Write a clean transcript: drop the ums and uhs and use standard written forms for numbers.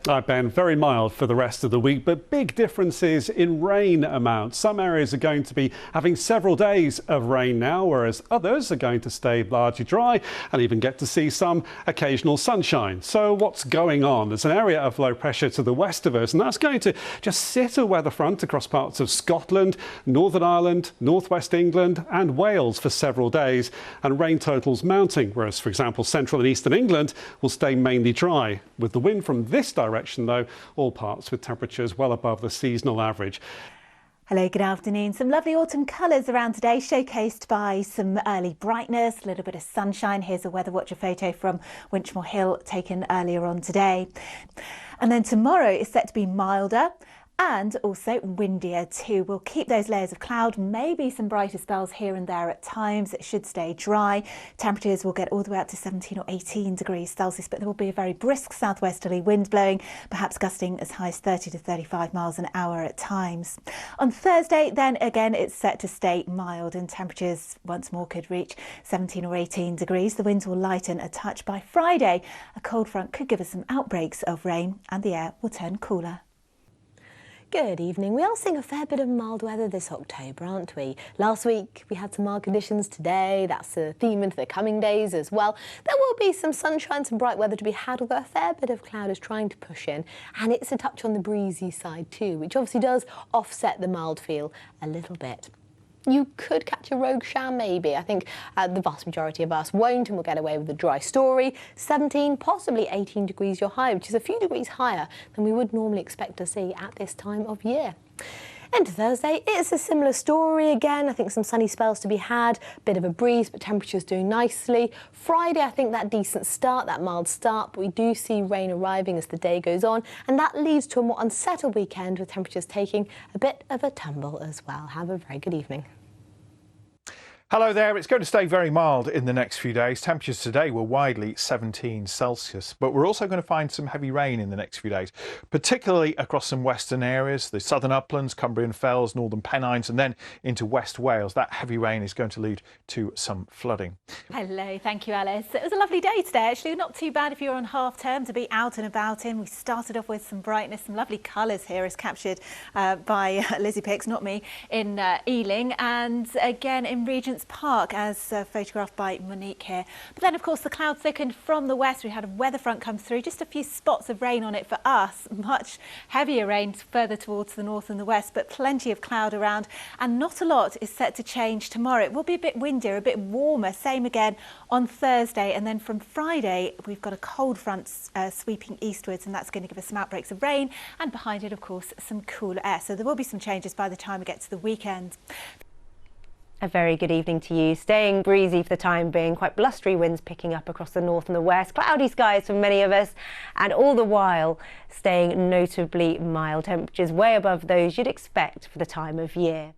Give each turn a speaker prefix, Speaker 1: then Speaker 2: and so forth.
Speaker 1: Hi Ben, very mild for the rest of the week, but big differences in rain amounts. Some areas are going to be having several days of rain now, whereas others are going to stay largely dry and even get to see some occasional sunshine. So what's going on? There's an area of low pressure to the west of us, and that's going to just sit a weather front across parts of Scotland, Northern Ireland, northwest England and Wales for several days, and rain totals mounting, whereas, for example, central and eastern England will stay mainly dry. With the wind from this direction, though, all parts with temperatures well above the seasonal average.
Speaker 2: Hello, good afternoon. Some lovely autumn colours around today, showcased by some early brightness, a little bit of sunshine. Here's a Weather Watcher photo from Winchmore Hill taken earlier on today. And then tomorrow is set to be milder and also windier too. We'll keep those layers of cloud, maybe some brighter spells here and there at times. It should stay dry. Temperatures will get all the way up to 17 or 18 degrees Celsius, but there will be a very brisk southwesterly wind blowing, perhaps gusting as high as 30 to 35 miles an hour at times. On Thursday, then again, it's set to stay mild and temperatures once more could reach 17 or 18 degrees. The winds will lighten a touch by Friday. A cold front could give us some outbreaks of rain and the air will turn cooler.
Speaker 3: Good evening. We are seeing a fair bit of mild weather this October, aren't we? Last week we had some mild conditions. Today that's a theme into the coming days as well. There will be some sunshine, some bright weather to be had, although a fair bit of cloud is trying to push in, and it's a touch on the breezy side too, which obviously does offset the mild feel a little bit. You could catch a rogue shower maybe. I think the vast majority of us won't, and we'll get away with a dry story. 17, possibly 18 degrees your high, which is a few degrees higher than we would normally expect to see at this time of year. Into Thursday, it's a similar story again. I think some sunny spells to be had, bit of a breeze, but temperatures doing nicely. Friday, I think that decent start, that mild start, but we do see rain arriving as the day goes on, and that leads to a more unsettled weekend with temperatures taking a bit of a tumble as well. Have a very good evening.
Speaker 4: Hello there. It's going to stay very mild in the next few days. Temperatures today were widely 17 Celsius, but we're also going to find some heavy rain in the next few days, particularly across some western areas, the southern uplands, Cumbrian Fells, northern Pennines, and then into West Wales. That heavy rain is going to lead to some flooding.
Speaker 2: Hello, thank you, Alice. It was a lovely day today, actually. Not too bad if you're on half term to be out and about in. We started off with some brightness, some lovely colours here as captured by Lizzie Picks, not me, in Ealing, and again in Regent's Park as photographed by Monique here. But then of course the cloud thickened from the west. We had a weather front come through, just a few spots of rain on it for us, much heavier rain further towards the north and the west, but plenty of cloud around, and not a lot is set to change tomorrow. It will be a bit windier, a bit warmer, same again on Thursday, and then from Friday we've got a cold front sweeping eastwards, and that's going to give us some outbreaks of rain, and behind it of course some cooler air, so there will be some changes by the time we get to the weekend.
Speaker 3: A very good evening to you. Staying breezy for the time being, quite blustery winds picking up across the north and the west, cloudy skies for many of us, and all the while staying notably mild, temperatures way above those you'd expect for the time of year.